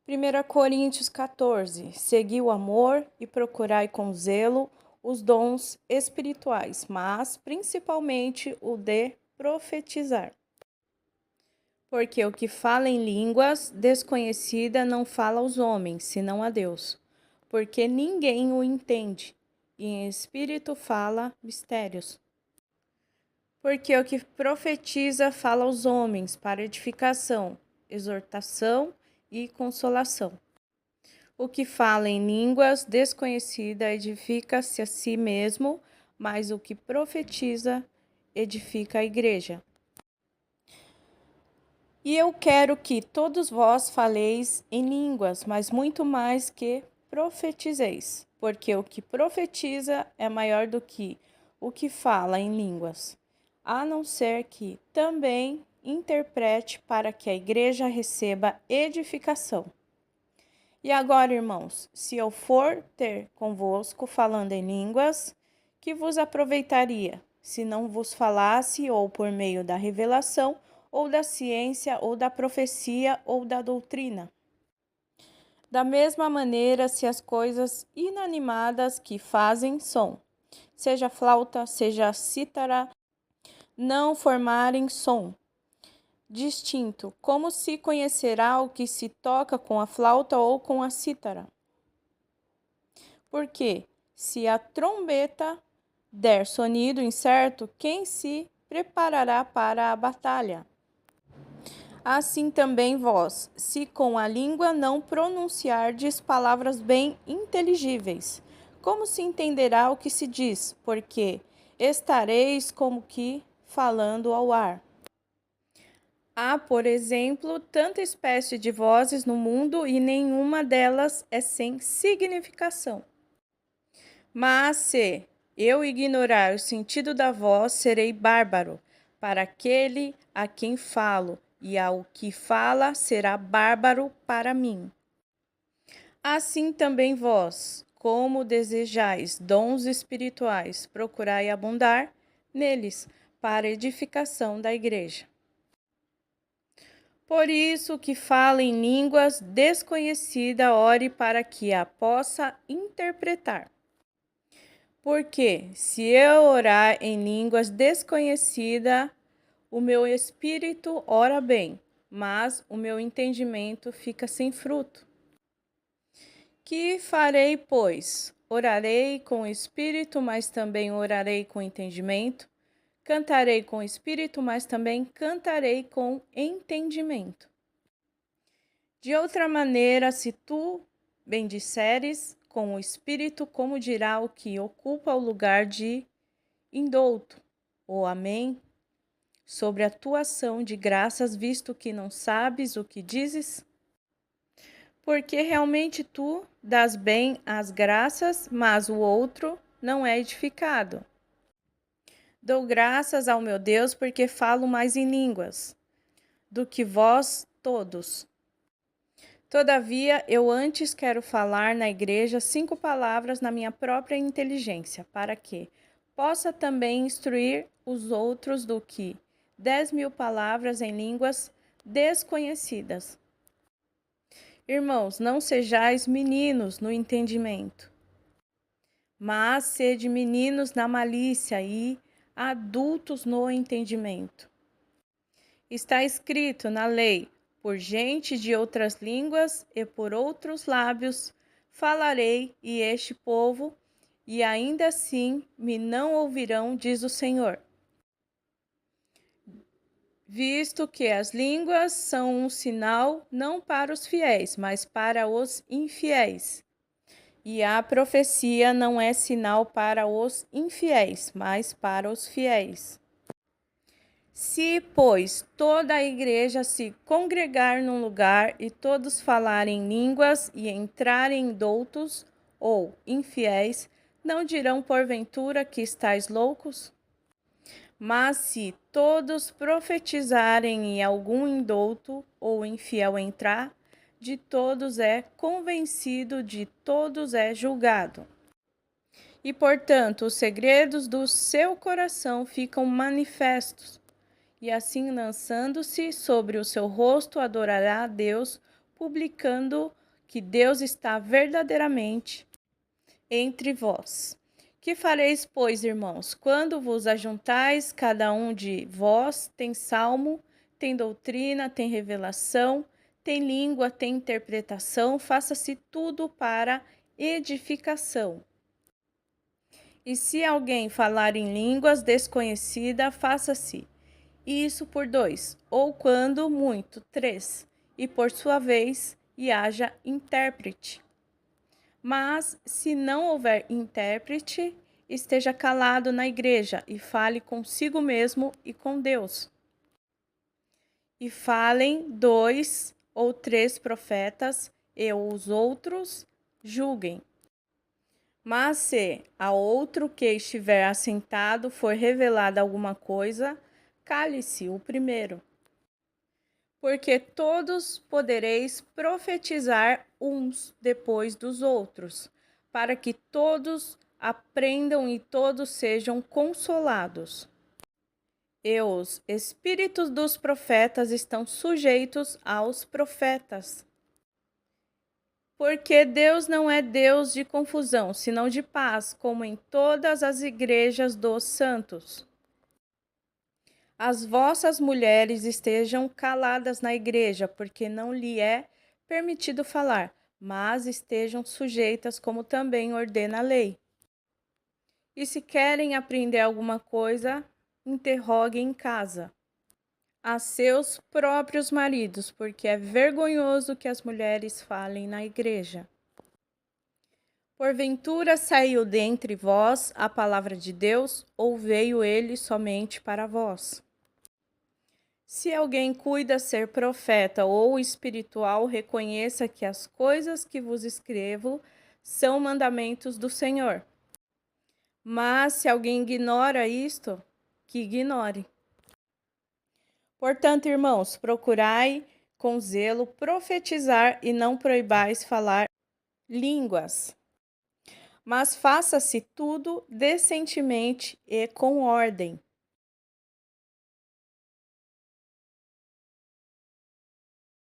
1 Coríntios 14. Segui o amor e procurai com zelo os dons espirituais, mas principalmente o de profetizar. Porque o que fala em línguas desconhecida não fala aos homens, senão a Deus, porque ninguém o entende, e em espírito fala mistérios. Porque o que profetiza fala aos homens para edificação, exortação e consolação. O que fala em línguas desconhecidas edifica-se a si mesmo, mas o que profetiza edifica a igreja. E eu quero que todos vós faleis em línguas, mas muito mais que profetizeis, porque o que profetiza é maior do que o que fala em línguas, a não ser que também interprete para que a igreja receba edificação. E agora, irmãos, se eu for ter convosco falando em línguas, que vos aproveitaria, se não vos falasse ou por meio da revelação, ou da ciência, ou da profecia, ou da doutrina? Da mesma maneira, se as coisas inanimadas que fazem som, seja flauta, seja cítara, não formarem som distinto, como se conhecerá o que se toca com a flauta ou com a cítara? Porque, se a trombeta der sonido incerto, quem se preparará para a batalha? Assim também vós, se com a língua não pronunciardes palavras bem inteligíveis, como se entenderá o que se diz? Porque estareis como que falando ao ar. Há, por exemplo, tanta espécie de vozes no mundo e nenhuma delas é sem significação. Mas se eu ignorar o sentido da voz, serei bárbaro para aquele a quem falo, e ao que fala será bárbaro para mim. Assim também vós, como desejais dons espirituais, procurai abundar neles para a edificação da igreja. Por isso, que fala em línguas desconhecida, ore para que a possa interpretar. Porque se eu orar em línguas desconhecidas, o meu espírito ora bem, mas o meu entendimento fica sem fruto. Que farei, pois? Orarei com o espírito, mas também orarei com entendimento. Cantarei com o espírito, mas também cantarei com entendimento. De outra maneira, se tu bendisseres com o espírito, como dirá o que ocupa o lugar de indouto, ou amém, sobre a tua ação de graças, visto que não sabes o que dizes? Porque realmente tu dás bem as graças, mas o outro não é edificado. Dou graças ao meu Deus, porque falo mais em línguas do que vós todos. Todavia, eu antes quero falar na igreja 5 palavras na minha própria inteligência, para que possa também instruir os outros do que 10.000 palavras em línguas desconhecidas. Irmãos, não sejais meninos no entendimento, mas sede meninos na malícia e adultos no entendimento. Está escrito na lei: por gente de outras línguas e por outros lábios falarei, e este povo, e ainda assim me não ouvirão, diz o Senhor. Visto que as línguas são um sinal não para os fiéis, mas para os infiéis. E a profecia não é sinal para os infiéis, mas para os fiéis. Se, pois, toda a igreja se congregar num lugar e todos falarem línguas e entrarem doutos ou infiéis, não dirão porventura que estáis loucos? Mas se todos profetizarem e algum indouto ou infiel entrar, de todos é convencido, de todos é julgado. E, portanto, os segredos do seu coração ficam manifestos. E assim, lançando-se sobre o seu rosto, adorará a Deus publicando que Deus está verdadeiramente entre vós. Que fareis, pois, irmãos, quando vos ajuntais, cada um de vós tem salmo, tem doutrina, tem revelação, tem língua, tem interpretação, faça-se tudo para edificação. E se alguém falar em línguas desconhecida, faça-se isso por 2, ou quando muito, 3, e por sua vez, e haja intérprete. Mas, se não houver intérprete, esteja calado na igreja e fale consigo mesmo e com Deus. E falem 2 ou 3 profetas, e os outros julguem. Mas se a outro que estiver assentado for revelada alguma coisa, cale-se o primeiro. Porque todos podereis profetizar uns depois dos outros, para que todos aprendam e todos sejam consolados. E os espíritos dos profetas estão sujeitos aos profetas. Porque Deus não é Deus de confusão, senão de paz, como em todas as igrejas dos santos. As vossas mulheres estejam caladas na igreja, porque não lhe é permitido falar, mas estejam sujeitas, como também ordena a lei. E se querem aprender alguma coisa, interroguem em casa a seus próprios maridos, porque é vergonhoso que as mulheres falem na igreja. Porventura saiu dentre vós a palavra de Deus, ou veio ele somente para vós? Se alguém cuida ser profeta ou espiritual, reconheça que as coisas que vos escrevo são mandamentos do Senhor. Mas se alguém ignora isto, que ignore. Portanto, irmãos, procurai com zelo profetizar e não proibais falar línguas. Mas faça-se tudo decentemente e com ordem.